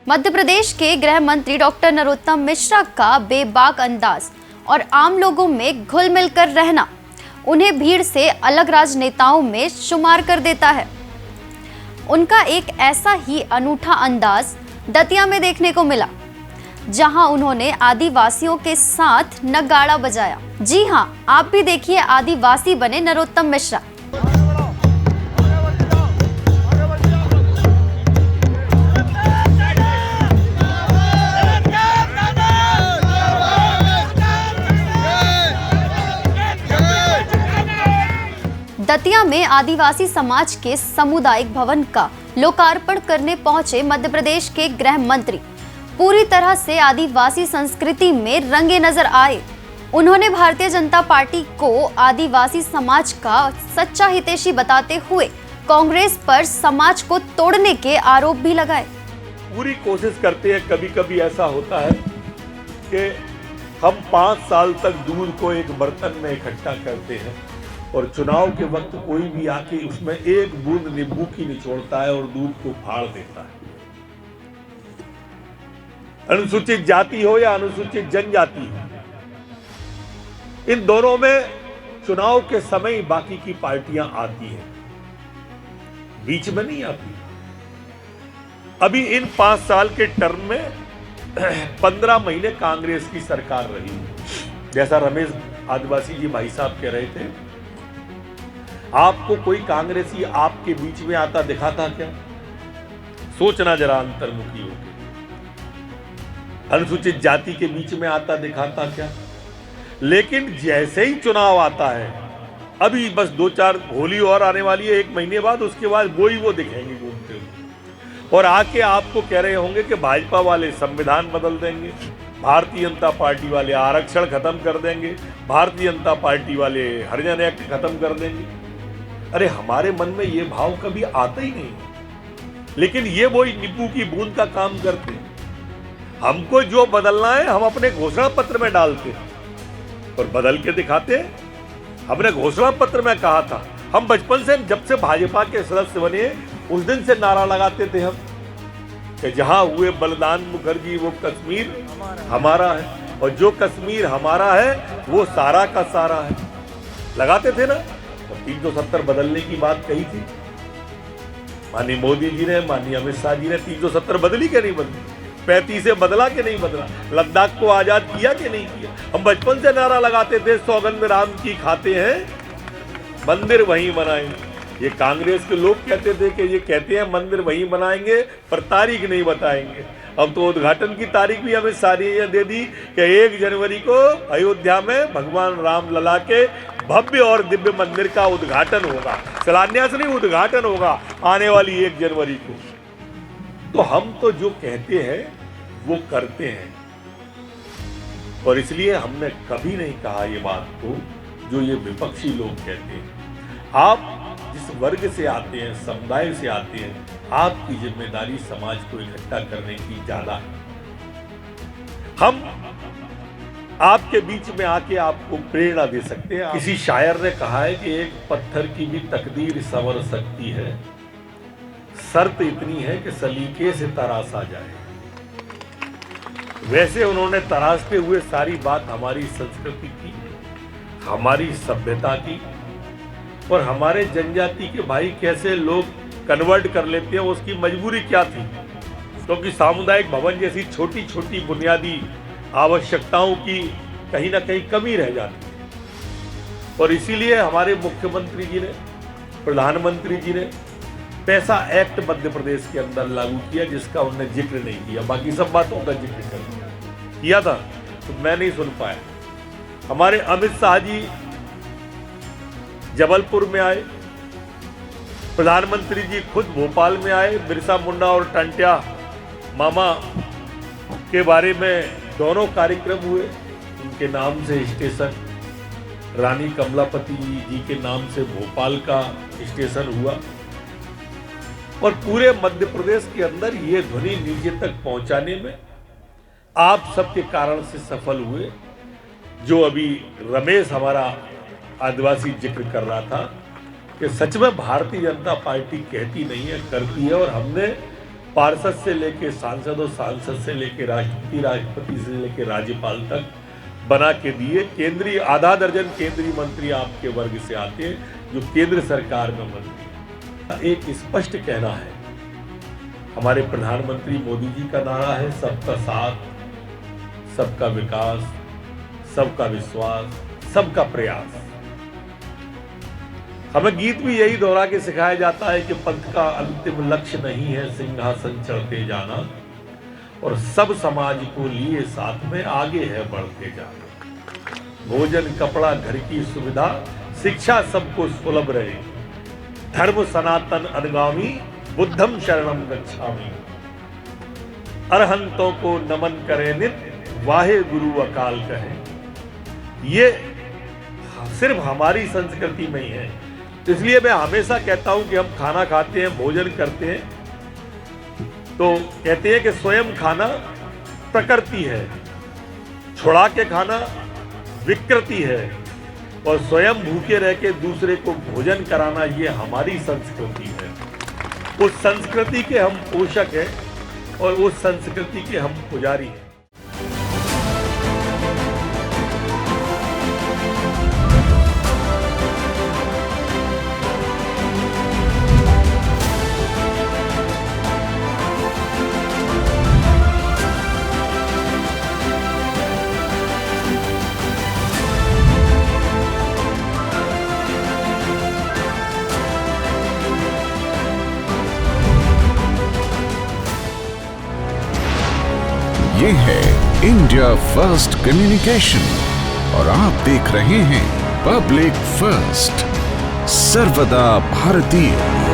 मध्य प्रदेश के गृह मंत्री डॉक्टर नरोत्तम मिश्रा का बेबाक अंदाज और आम लोगों में घुल मिल कर रहना उन्हें भीड़ से अलग राजनेताओं में शुमार कर देता है। उनका एक ऐसा ही अनूठा अंदाज दतिया में देखने को मिला, जहां उन्होंने आदिवासियों के साथ नगाड़ा बजाया। जी हां, आप भी देखिए आदिवासी बने नरोत्तम मिश्रा। दतिया में आदिवासी समाज के सामुदायिक भवन का लोकार्पण करने पहुंचे मध्य प्रदेश के गृह मंत्री पूरी तरह से आदिवासी संस्कृति में रंगे नजर आए। उन्होंने भारतीय जनता पार्टी को आदिवासी समाज का सच्चा हितैषी बताते हुए कांग्रेस पर समाज को तोड़ने के आरोप भी लगाए। पूरी कोशिश करते हैं, कभी कभी ऐसा होता है कि हम 5 साल तक दूध को एक बर्तन में इकट्ठा करते हैं और चुनाव के वक्त कोई भी आके उसमें एक बूंद नींबू की निचोड़ता है और दूध को फाड़ देता है। अनुसूचित जाति हो या अनुसूचित जनजाति हो, इन दोनों में चुनाव के समय बाकी की पार्टियां आती हैं, बीच में नहीं आती। अभी इन 5 साल के टर्म में 15 महीने कांग्रेस की सरकार रही। जैसा रमेश आदिवासी जी भाई साहब कह रहे थे, आपको कोई कांग्रेसी आपके बीच में आता दिखा था क्या? सोचना जरा अंतर्मुखी होकर। अनुसूचित जाति के बीच में आता दिखाता क्या? लेकिन जैसे ही चुनाव आता है, अभी बस 2-4 होली और आने वाली है 1 महीने बाद, उसके बाद वो दिखेंगे घूमते हुए और आके आपको कह रहे होंगे कि भाजपा वाले संविधान बदल देंगे, भारतीय जनता पार्टी वाले आरक्षण खत्म कर देंगे, भारतीय जनता पार्टी वाले हरिजन एक्ट खत्म कर देंगे। अरे हमारे मन में ये भाव कभी आता ही नहीं, लेकिन ये वही नींबू की बूंद का काम करते हैं। हमको जो बदलना है हम अपने घोषणा पत्र में डालते हैं और बदल के दिखाते हैं। हमने घोषणा पत्र में कहा था, हम बचपन से जब से भाजपा के सदस्य बने उस दिन से नारा लगाते थे हम कि जहां हुए बलिदान मुखर्जी वो कश्मीर हमारा है और जो कश्मीर हमारा है वो सारा का सारा है। लगाते थे ना। तो 370 बदलने की बात कही थी माननीय मोदी जी ने, माननीय अमित शाह जी ने। 370 बदली क्या नहीं बदली? 35 से बदला कि नहीं बदला? लद्दाख को आजाद किया कि नहीं किया? हम बचपन से नारा लगाते थे, सौगंध राम की खाते हैं, मंदिर वहीं बनाएंगे। ये कांग्रेस के लोग कहते थे कि ये कहते हैं मंदिर वहीं बनाएंगे पर तारीख नहीं बताएंगे। अब तो उद्घाटन की तारीख भी अमित शाह ने दे दी कि 1 जनवरी को अयोध्या में भगवान राम लला के भव्य और दिव्य मंदिर का उद्घाटन होगा। शिलान्यास नहीं, उद्घाटन होगा आने वाली 1 जनवरी को। तो हम तो जो कहते हैं वो करते हैं और इसलिए हमने कभी नहीं कहा ये बात को जो ये विपक्षी लोग कहते हैं। आप जिस वर्ग से आते हैं, समुदाय से आते हैं, आपकी जिम्मेदारी समाज को इकट्ठा करने की ज्यादा है। हम आपके बीच में आके आपको प्रेरणा दे सकते हैं। किसी शायर ने कहा है कि एक पत्थर की भी तकदीर संवर सकती है, शर्त इतनी है कि सलीके से तराशा जाए। वैसे उन्होंने तराशते हुए सारी बात हमारी संस्कृति की, हमारी सभ्यता की और हमारे जनजाति के भाई कैसे लोग कन्वर्ट कर लेते हैं, उसकी मजबूरी क्या थी। क्योंकि सामुदायिक भवन जैसी छोटी छोटी बुनियादी आवश्यकताओं की कहीं ना कहीं कमी रह जाती है और इसीलिए हमारे मुख्यमंत्री जी ने, प्रधानमंत्री जी ने पैसा एक्ट मध्य प्रदेश के अंदर लागू किया, जिसका उन्होंने जिक्र नहीं किया। बाकी सब बातों का जिक्र किया था तो मैं नहीं सुन पाया। हमारे अमित शाह जी जबलपुर में आए, प्रधानमंत्री जी खुद भोपाल में आए, बिरसा मुंडा और टंट्या मामा के बारे में दोनों कार्यक्रम हुए। उनके नाम से स्टेशन, रानी कमलापति जी के नाम से भोपाल का स्टेशन हुआ और पूरे मध्य प्रदेश के अंदर ये ध्वनि नीचे तक पहुंचाने में आप सबके कारण से सफल हुए। जो अभी रमेश हमारा आदिवासी जिक्र कर रहा था कि सच में भारतीय जनता पार्टी कहती नहीं है, करती है और हमने पार्षद से लेके सांसद और सांसद से लेके राष्ट्रपति, राष्ट्रपति से लेके राज्यपाल तक बना के दिए। केंद्रीय आधा दर्जन केंद्रीय मंत्री आपके वर्ग से आते हैं जो केंद्र सरकार में मंत्री। एक स्पष्ट कहना है, हमारे प्रधानमंत्री मोदी जी का नारा है सबका साथ, सबका विकास, सबका विश्वास, सबका प्रयास। हमें गीत भी यही दोहरा के सिखाया जाता है कि पंथ का अंतिम लक्ष्य नहीं है सिंहासन चढ़ते जाना, और सब समाज को लिए साथ में आगे है बढ़ते जाना। भोजन, कपड़ा, घर की सुविधा, शिक्षा सबको सुलभ रहे, धर्म सनातन अनुगामी, बुद्धम शरणम गच्छामि। अरहंतों को नमन करे नित, वाहे गुरु अकाल कहे। ये सिर्फ हमारी संस्कृति में ही है। इसलिए मैं हमेशा कहता हूं कि हम खाना खाते हैं, भोजन करते हैं, तो कहते हैं कि स्वयं खाना प्रकृति है, छुड़ा के खाना विकृति है, और स्वयं भूखे रह के दूसरे को भोजन कराना ये हमारी संस्कृति है। उस संस्कृति के हम पोषक हैं और उस संस्कृति के हम पुजारी हैं। ये है इंडिया फर्स्ट कम्युनिकेशन और आप देख रहे हैं पब्लिक फर्स्ट, सर्वदा भारतीय।